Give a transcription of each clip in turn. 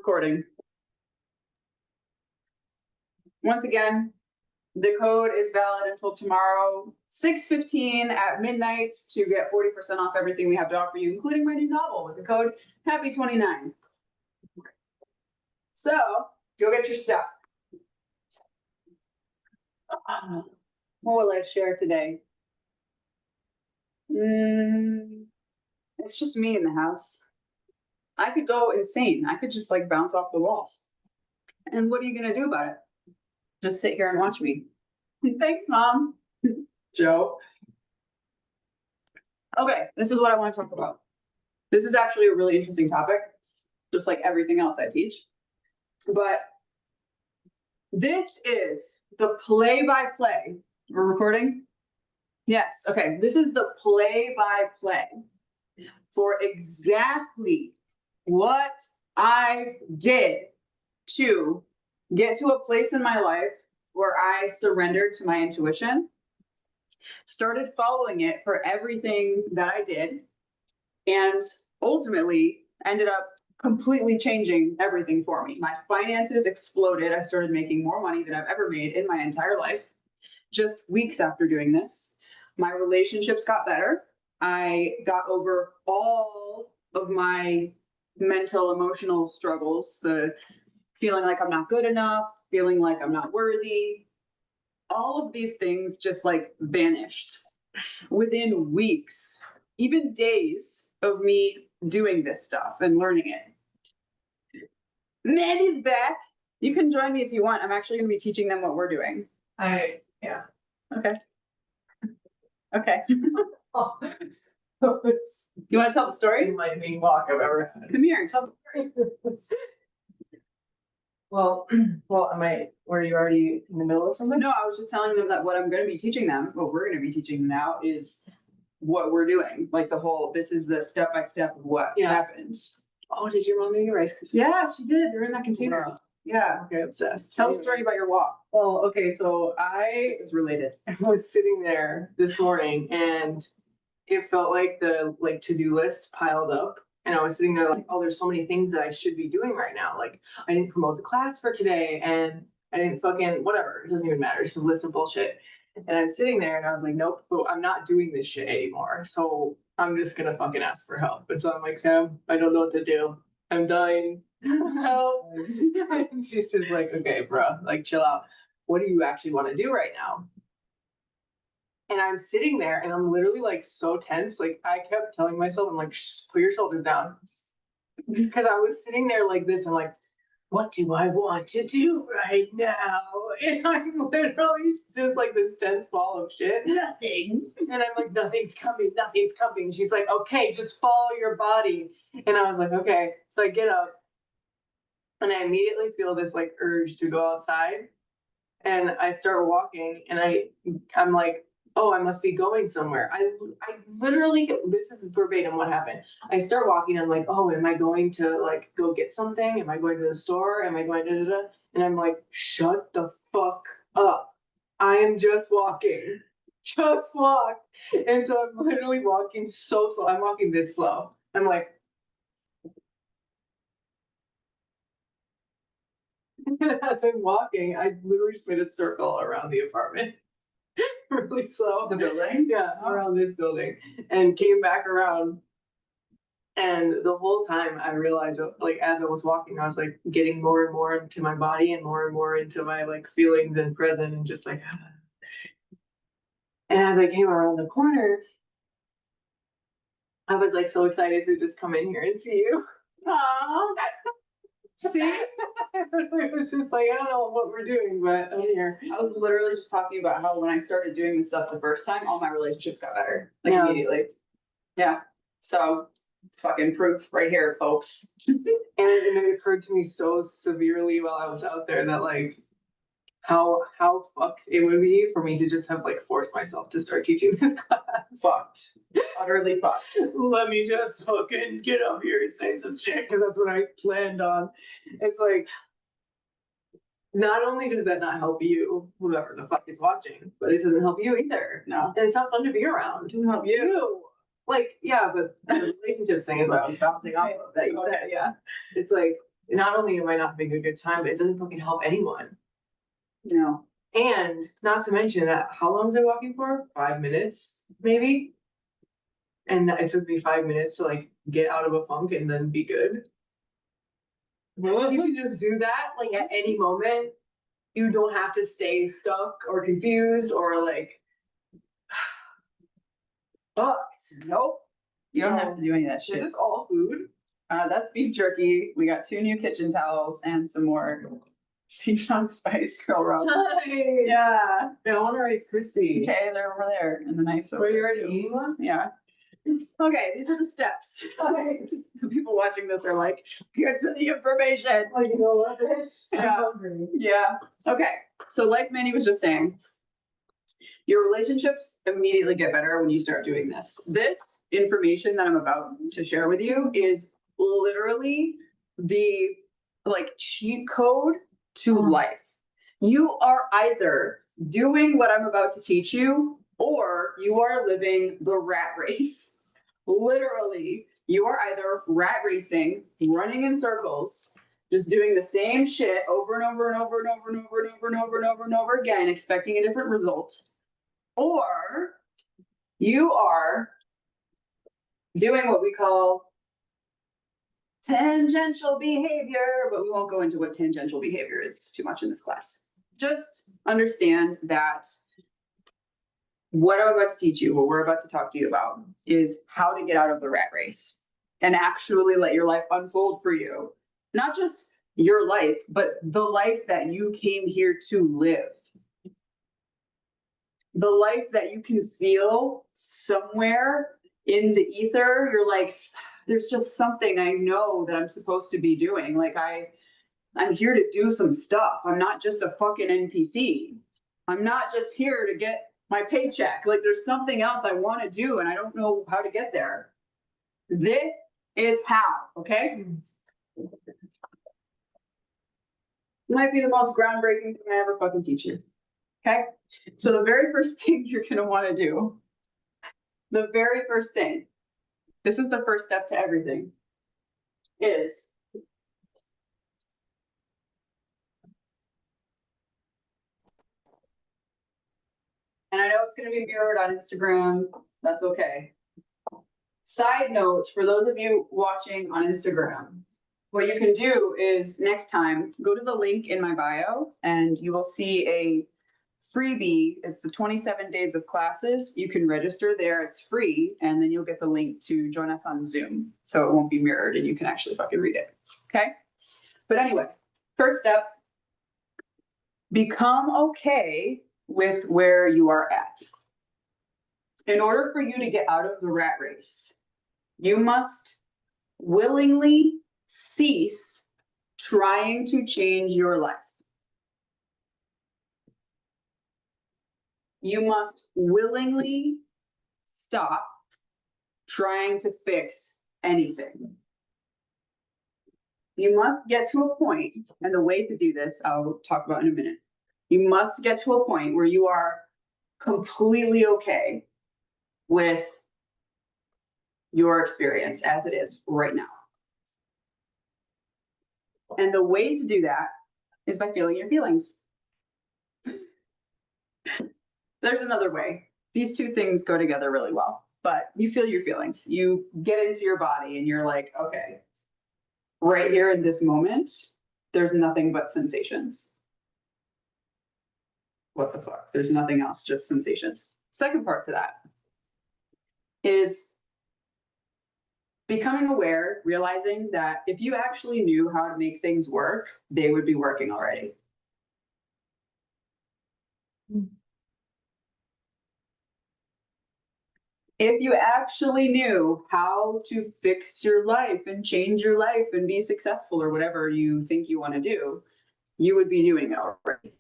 Recording. Once again, the code is valid until tomorrow, 6:15 at midnight, to get 40% off everything we have to offer you, including my new novel with the code HAPPY29. So, go get your stuff. What will I share today? It's just me in the house. I could go insane. I could just like bounce off the walls. And what are you gonna do about it? Just sit here and watch me. Thanks, Mom. Joe. Okay, this is what I want to talk about. This is actually a really interesting topic, just like everything else I teach. But this is the play-by-play. We're recording? Yes, okay. This is the play-by-play for exactly what I did to get to a place in my life where I surrendered to my intuition, started following it for everything that I did, and ultimately ended up completely changing everything for me. My finances exploded. I started making more money than I've ever made in my entire life, just weeks after doing this. My relationships got better. I got over all of my mental, emotional struggles, the feeling like I'm not good enough, feeling like I'm not worthy. All of these things just like vanished within weeks, even days of me doing this stuff and learning it. Mandy's back. You can join me if you want. I'm actually going to be teaching them what we're doing. Yeah. Okay. Okay. You want to tell the story? Lightning walk I've ever had. Come here and tell the story. Well, were you already in the middle of something? No, I was just telling them that what I'm going to be teaching them, what we're going to be teaching them now, is what we're doing. Like this is the step-by-step of what happens. Oh, did your mom make your Rice Krispies? Yeah, she did. They're in that container. Wow. Yeah. Okay, obsessed. Tell the story about your walk. Well, okay, so This is related. I was sitting there this morning and it felt like the to-do list piled up. And I was sitting there like, oh, there's so many things that I should be doing right now. Like, I didn't promote the class for today, and I didn't fucking whatever. It doesn't even matter. It's just a list of bullshit. And I'm sitting there and I was like, nope, I'm not doing this shit anymore. So I'm just gonna fucking ask for help. And so I'm like, Sam, I don't know what to do. I'm dying. Help. And she's just like, okay, bro, like chill out. What do you actually want to do right now? And I'm sitting there and I'm literally like so tense. Like I kept telling myself, I'm like, put your shoulders down. Because I was sitting there like this. I'm like, what do I want to do right now? And I'm literally just like this tense ball of shit. Nothing. And I'm like, nothing's coming. Nothing's coming. She's like, okay, just follow your body. And I was like, okay. So I get up and I immediately feel this like urge to go outside. And I start walking and I'm like, oh, I must be going somewhere. I literally, this is verbatim what happened. I start walking. I'm like, oh, am I going to like go get something? Am I going to the store? Am I going to And I'm like, shut the fuck up. I am just walking. Just walk. And so I'm literally walking so slow. I'm walking this slow. I'm like, and as I'm walking, I literally just made a circle around the apartment. Really slow. The building? Yeah, around this building. And came back around. And the whole time I realized that, like, as I was walking, I was like getting more and more into my body and more into my like feelings and present and just like and as I came around the corner, I was like so excited to just come in here and see you. Aww. See? It was just like, I don't know what we're doing, but I'm here. I was literally just talking about how when I started doing this stuff the first time, all my relationships got better. Like immediately. Yeah. So fucking proof right here, folks. And it occurred to me so severely while I was out there that like how fucked it would be for me to just have like forced myself to start teaching this class. Fucked. Utterly fucked. Let me just fucking get up here and say some shit because that's what I planned on. It's like, not only does that not help you, whoever the fuck is watching, but it doesn't help you either. No. And it's not fun to be around. It doesn't help you. Like, yeah, but the relationship thing is what I was bouncing off of that you said. Yeah. It's like, not only am I not having a good time, but it doesn't fucking help anyone. No. And not to mention that, how long was I walking for? 5 minutes, maybe? And it took me 5 minutes to like get out of a funk and then be good. You can just do that like at any moment. You don't have to stay stuck or confused or like fucked. Nope. You don't have to do any of that Is shit. this all food? That's beef jerky. We got 2 new kitchen towels and some more St. John Spice Grill rub. Nice. Yeah. I want a Rice Krispie. Okay, they're over there, and the knife's over Were you there already too. eating one? Yeah. Okay, these are the steps. The people watching this are like, here's the information. Like, you know what, bitch? I'm Yeah. hungry. Yeah. Okay. So like Manny was just saying, your relationships immediately get better when you start doing this. This information that I'm about to share with you is literally the like cheat code to life. You are either doing what I'm about to teach you, or you are living the rat race. Literally, you are either rat racing, running in circles, just doing the same shit over and over and over and over and over and over and over and over and over again, expecting a different result, or you are doing what we call tangential behavior, but we won't go into what tangential behavior is too much in this class. Just understand that what I'm about to teach you, what we're about to talk to you about, is how to get out of the rat race and actually let your life unfold for you. Not just your life, but the life that you came here to live. The life that you can feel somewhere in the ether. You're like, there's just something I know that I'm supposed to be doing. Like I'm here to do some stuff. I'm not just a fucking NPC. I'm not just here to get my paycheck. Like there's something else I want to do and I don't know how to get there. This is how, okay? This might be the most groundbreaking thing I ever fucking teach you. Okay? So the very first thing you're gonna want to do, the very first thing, this is the first step to everything, is and I know it's gonna be mirrored on Instagram, that's okay. Side note, for those of you watching on Instagram, what you can do is next time, go to the link in my bio and you will see a freebie. It's the 27 days of classes. You can register there, it's free, and then you'll get the link to join us on Zoom. So it won't be mirrored and you can actually fucking read it, okay? But anyway, first step, become okay with where you are at. In order for you to get out of the rat race, you must willingly cease trying to change your life. You must willingly stop trying to fix anything. You must get to a point, and the way to do this, I'll talk about in a minute. You must get to a point where you are completely okay with your experience as it is right now. And the way to do that is by feeling your feelings. There's another way. These two things go together really well, but you feel your feelings. You get into your body and you're like, okay, right here in this moment, there's nothing but sensations. What the fuck? There's nothing else, just sensations. Second part to that is becoming aware, realizing that if you actually knew how to make things work, they would be working already. If you actually knew how to fix your life and change your life and be successful or whatever you think you want to do, you would be doing it already.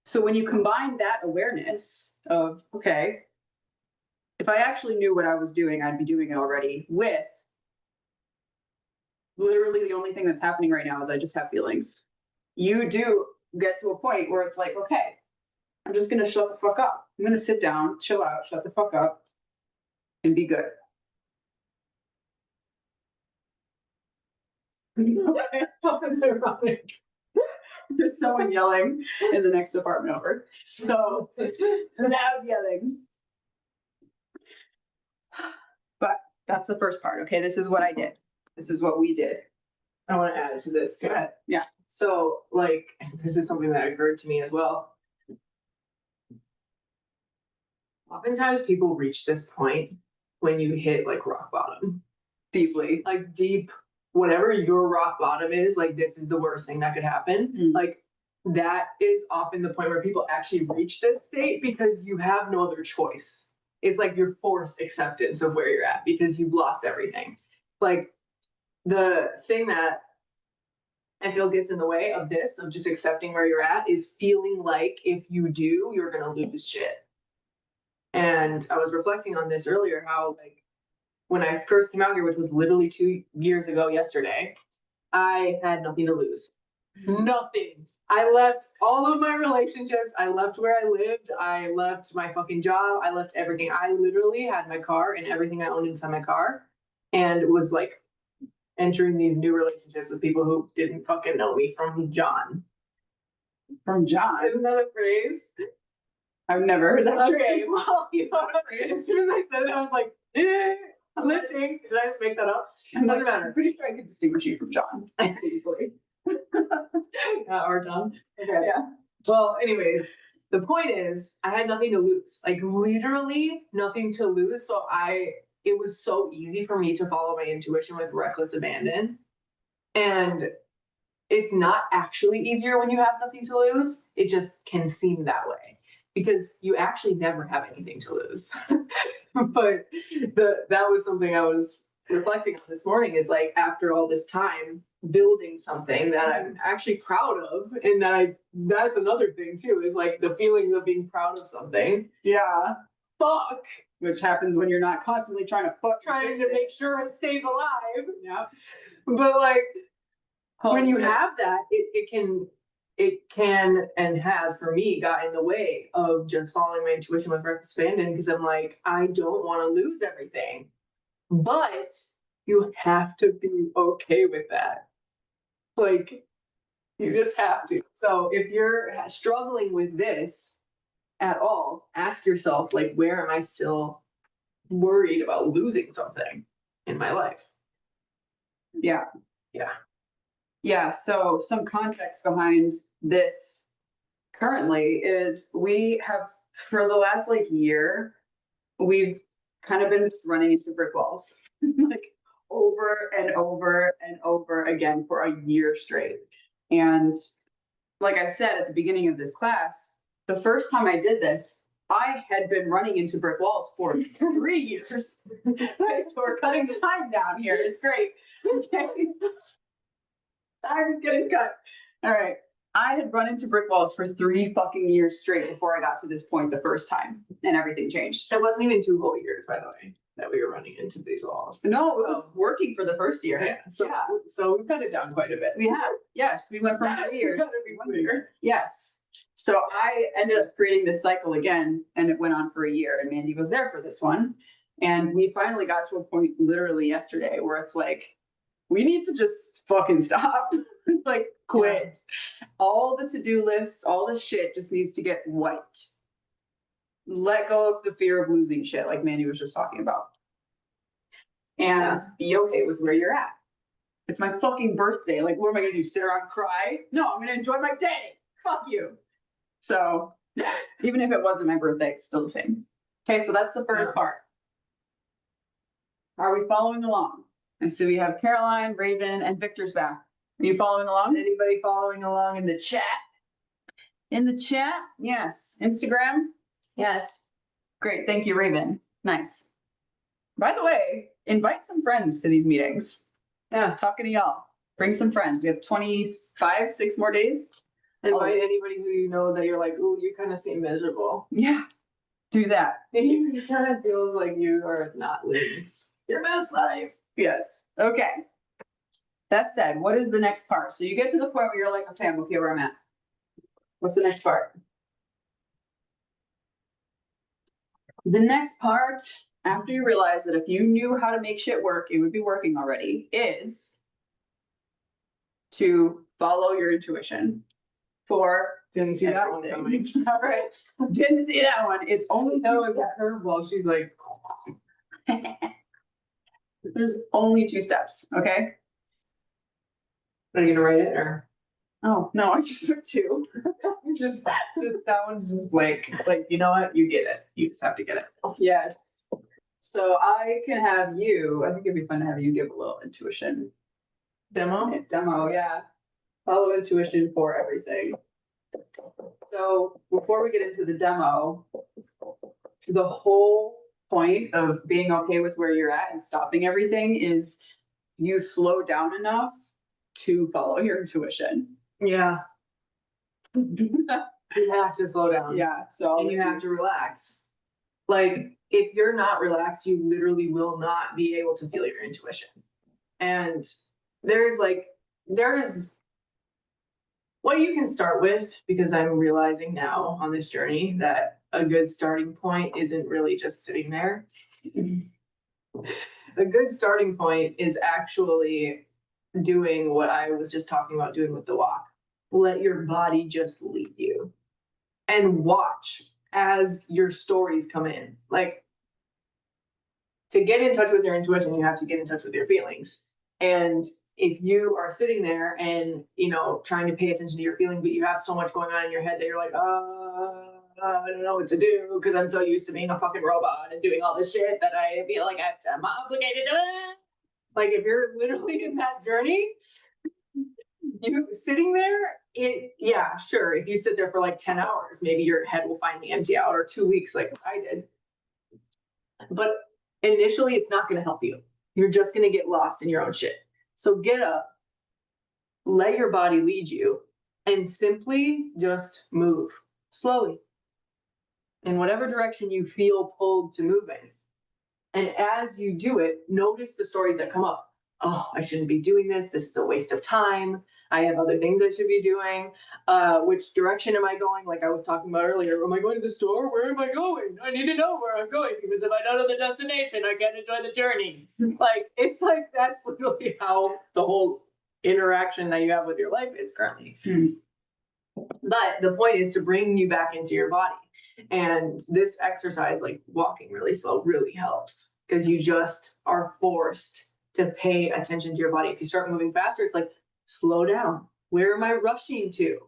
So when you combine that awareness of, okay, if I actually knew what I was doing, I'd be doing it already, with literally the only thing that's happening right now is I just have feelings. You do get to a point where it's like, okay, I'm just gonna shut the fuck up. I'm gonna sit down, chill out, shut the fuck up, and be good. How is ironic? There's someone yelling in the next apartment over. So loud yelling. But that's the first part. Okay, this is what I did. This is what we did. I want to add to this. Go ahead. Yeah. So, like, this is something that occurred to me as well. Oftentimes people reach this point when you hit like rock bottom, Deeply. like deep, whatever your rock bottom is, like this is the worst thing that could happen. Mm. Like that is often the point where people actually reach this state because you have no other choice. It's like your forced acceptance of where you're at because you've lost everything. Like the thing that I feel gets in the way of this, of just accepting where you're at, is feeling like if you do, you're gonna lose shit. And I was reflecting on this earlier, how like when I first came out here, which was literally 2 years ago yesterday, I had nothing to lose. Nothing. I left all of my relationships. I left where I lived. I left my fucking job. I left everything. I literally had my car and everything I owned inside my car and was like entering these new relationships with people who didn't fucking know me from John. From John. Isn't that a phrase? I've never heard that. Okay, well, you know, as soon as I said it, I was like, listening. Did I just make that up? I'm Doesn't like, matter. I'm pretty sure I could distinguish you from John. Easily. Or John. Okay. Yeah. Well, anyways, the point is, I had nothing to lose. Like literally nothing to lose. So it was so easy for me to follow my intuition with reckless abandon. And it's not actually easier when you have nothing to lose. It just can seem that way because you actually never have anything to lose. But that was something I was reflecting on this morning, is like after all this time building something that I'm actually proud of, and that's another thing too, is like the feeling of being proud of something. Yeah. Fuck. Which happens when you're not constantly trying to Trying to make sure it stays alive. Yeah. But like when you yeah. have that, it can and has for me got in the way of just following my intuition with reckless abandon, because I'm like, I don't want to lose everything. But you have to be okay with that. Like, you just have to. So if you're struggling with this at all, ask yourself, like, where am I still worried about losing something in my life? Yeah. Yeah. Yeah. So some context behind this currently is we have, for the last like year, we've kind of been running into brick walls like over and over and over again for a year straight. And like I said at the beginning of this class, the first time I did this, I had been running into brick walls for 3 years. Okay, so we're cutting the time down here. It's great. Okay. Time is getting cut. All right. I had run into brick walls for 3 fucking years straight before I got to this point the first time, and everything changed. It wasn't even 2 whole years, by the way, that we were running into these walls. No, it was working for the first year. Yeah. So we've cut it down quite a bit. We have. Yes, we went from 3 years. Gotta be 1 year. Yes. So I ended up creating this cycle again, and it went on for a year, and Mandy was there for this one. And we finally got to a point literally yesterday where it's like, we need to just fucking stop. Like, quit. Yeah. All the to-do lists, all the shit just needs to get wiped. Let go of the fear of losing shit, like Mandy was just talking about. And be okay with where you're at. It's my fucking birthday. Like, what am I gonna do? Sit around and cry? No, I'm gonna enjoy my day. Fuck you. So, yeah, even if it wasn't my birthday, it's still the same. Okay, so that's the first part. Are we following along? And so we have Caroline, Raven, and Victor's back. Are you following along? Anybody following along in the chat? In the chat? Yes. Instagram? Yes. Great. Thank you, Raven. Nice. By the way, invite some friends to these meetings. Yeah. Talking to y'all. Bring some friends. We have 6 more days. Invite anybody who you know that you're like, ooh, you kind of seem miserable. Yeah. Do that. It kind of feels like you are not living your best life. Yes. Okay. That said, what is the next part? So you get to the point where you're like, okay, I'm okay where I'm at. What's the next part? The next part, after you realize that if you knew how to make shit work, it would be working already, is to follow your intuition for Didn't see that one coming. everything. All right, didn't see that one. It's only That two was a curveball. She's like, There's only 2 steps, okay? are you gonna write it or? Oh, no, I just put 2. Just that one's just blank. It's like, you know what? You get it. You just have to get it. Yes. So I can have you, I think it'd be fun to have you give a little intuition Demo? demo, yeah. Follow intuition for everything. So before we get into the demo, the whole point of being okay with where you're at and stopping everything is you slow down enough to follow your intuition. Yeah. You have to slow down. Yeah, so. And you have to relax. Like, if you're not relaxed, you literally will not be able to feel your intuition. And there's what you can start with, because I'm realizing now on this journey that a good starting point isn't really just sitting there. A good starting point is actually doing what I was just talking about doing with the walk. Let your body just lead you and watch as your stories come in. Like, to get in touch with your intuition, you have to get in touch with your feelings. And if you are sitting there and, trying to pay attention to your feelings, but you have so much going on in your head that you're like, I don't know what to do because I'm so used to being a fucking robot and doing all this shit that I feel like I'm obligated to it. Like, if you're literally in that journey, you sitting there, sure. If you sit there for like 10 hours, maybe your head will finally empty out, or 2 weeks like I did. But initially, it's not going to help you. You're just going to get lost in your own shit. So get up, let your body lead you, and simply just move slowly in whatever direction you feel pulled to move in. And as you do it, notice the stories that come up. Oh, I shouldn't be doing this. This is a waste of time. I have other things I should be doing. Which direction am I going? Like I was talking about earlier, am I going to the store? Where am I going? I need to know where I'm going, because if I don't know the destination, I can't enjoy the journey. It's like that's literally how the whole interaction that you have with your life is currently. But the point is to bring you back into your body. And this exercise, like walking really slow, really helps, because you just are forced to pay attention to your body. If you start moving faster, it's like, slow down. Where am I rushing to?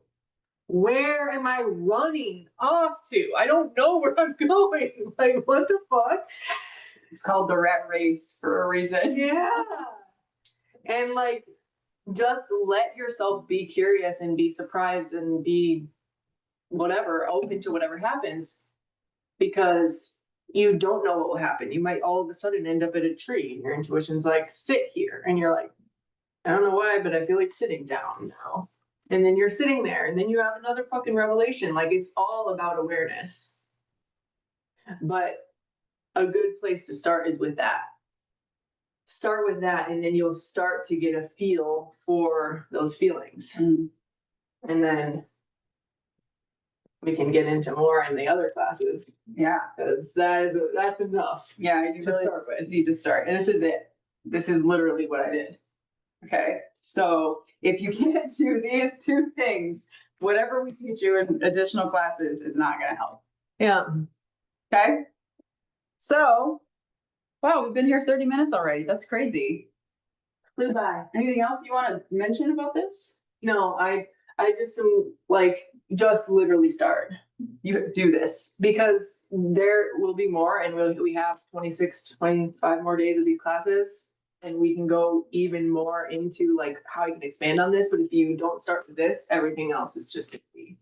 Where am I running off to? I don't know where I'm going. Like, what the fuck? It's called the rat race for a reason. Yeah. And like, just let yourself be curious and be surprised and be whatever, open to whatever happens, because you don't know what will happen. You might all of a sudden end up at a tree and your intuition's like, sit here. And you're like, I don't know why, but I feel like sitting down now. And then you're sitting there and then you have another fucking revelation. Like, it's all about awareness. But a good place to start is with that. Start with that, and then you'll start to get a feel for those feelings. And then we can get into more in the other classes. Yeah. Because that's enough. Yeah, you really need to start. And this is it. This is literally what I did. Okay. So if you can't do these 2 things, whatever we teach you in additional classes is not going to help. Yeah. Okay. So, wow, we've been here 30 minutes already. That's crazy. Flew by. Anything else you want to mention about this? No, I just am like, just literally start. You do this. Because there will be more, and we have 26, 25 more days of these classes, and we can go even more into like how you can expand on this. But if you don't start with this, everything else is just gonna be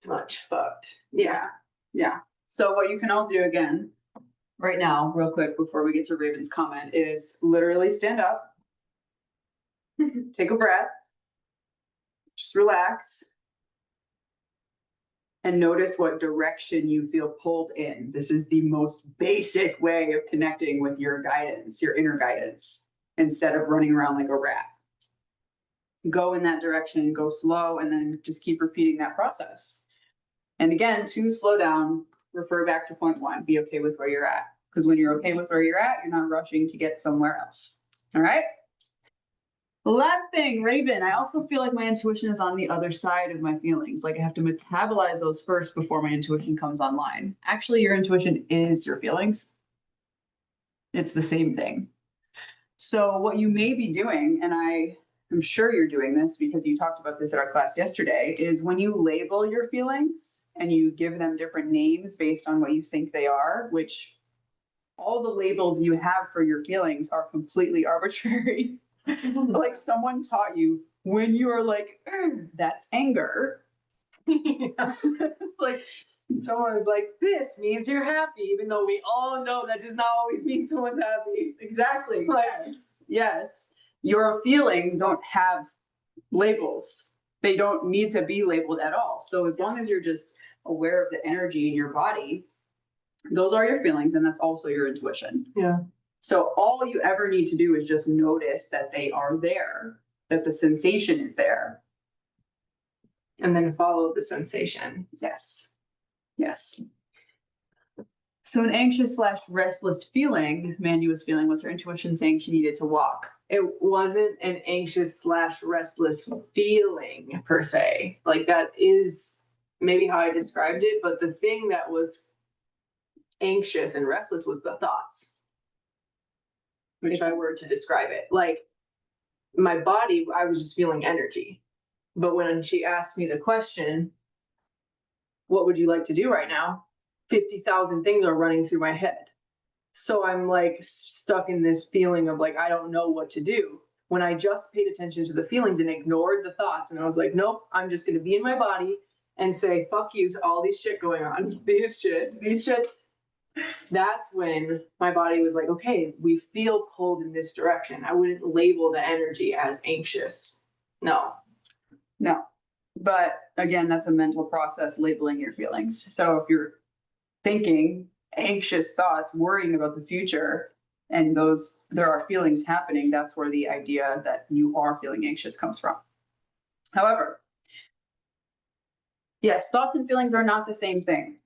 much fucked. Yeah. Yeah. So what you can all do again right now, real quick, before we get to Raven's comment, is literally stand up, take a breath, just relax, and notice what direction you feel pulled in. This is the most basic way of connecting with your guidance, your inner guidance, instead of running around like a rat. Go in that direction, go slow, and then just keep repeating that process. And again, to slow down, refer back to point 1, be okay with where you're at. Because when you're okay with where you're at, you're not rushing to get somewhere else. All right? Last thing, Raven, I also feel like my intuition is on the other side of my feelings. Like I have to metabolize those first before my intuition comes online. Actually, your intuition is your feelings. It's the same thing. So what you may be doing, and I'm sure you're doing this because you talked about this at our class yesterday, is when you label your feelings and you give them different names based on what you think they are, which all the labels you have for your feelings are completely arbitrary. Like someone taught you when you are like, that's anger. Like Someone is like, this means you're happy, even though we all know that does not always mean someone's happy. exactly. Right. Yes. Yes. Your feelings don't have labels. They don't need to be labeled at all. So as long as you're just aware of the energy in your body, those are your feelings, and that's also your intuition. Yeah. So all you ever need to do is just notice that they are there, that the sensation is there. And then follow the sensation. Yes. Yes. So an anxious/restless feeling Mandy was feeling was her intuition saying she needed to walk. It wasn't an anxious/restless feeling per se. Like that is maybe how I described it, but the thing that was anxious and restless was the thoughts. If I were to describe it, like my body, I was just feeling energy. But when she asked me the question, what would you like to do right now? 50,000 things are running through my head. So I'm like stuck in this feeling of like, I don't know what to do. When I just paid attention to the feelings and ignored the thoughts, and I was like, nope, I'm just going to be in my body and say, fuck you to all these shit going on. These shits. That's when my body was like, okay, we feel pulled in this direction. I wouldn't label the energy as anxious. No. No. But again, that's a mental process, labeling your feelings. So if you're thinking anxious thoughts, worrying about the future, and there are feelings happening, that's where the idea that you are feeling anxious comes from. However, yes, thoughts and feelings are not the same thing.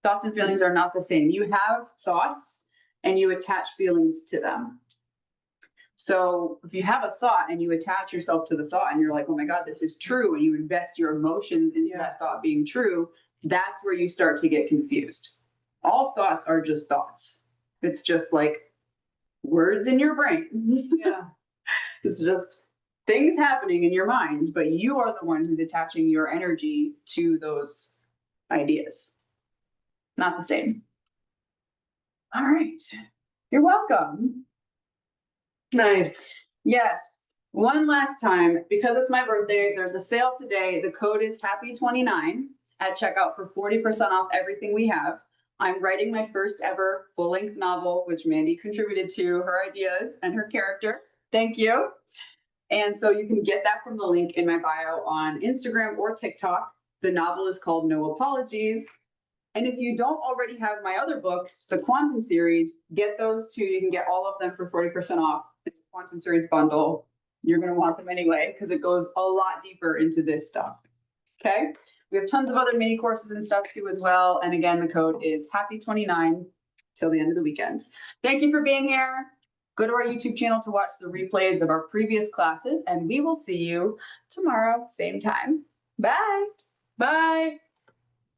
Thoughts and feelings are not the same. You have thoughts and you attach feelings to them. So if you have a thought and you attach yourself to the thought and you're like, oh my God, this is true, and you invest your emotions into that thought being true, that's where you start to get confused. All thoughts are just thoughts. It's just like words in your brain. Yeah. It's just things happening in your mind, but you are the one who's attaching your energy to those ideas. Not the same. All right. You're welcome. Nice. Yes. One last time, because it's my birthday, there's a sale today. The code is happy29 at checkout for 40% off everything we have. I'm writing my first ever full-length novel, which Mandy contributed to her ideas and her character. Thank you. And so you can get that from the link in my bio on Instagram or TikTok. The novel is called No Apologies. And if you don't already have my other books, the Quantum series, get those too. You can get all of them for 40% off. It's a Quantum series bundle. You're going to want them anyway, because it goes a lot deeper into this stuff. Okay. We have tons of other mini courses and stuff too as well. And again, the code is happy29 till the end of the weekend. Thank you for being here. Go to our YouTube channel to watch the replays of our previous classes, and we will see you tomorrow, same time. Bye. Bye.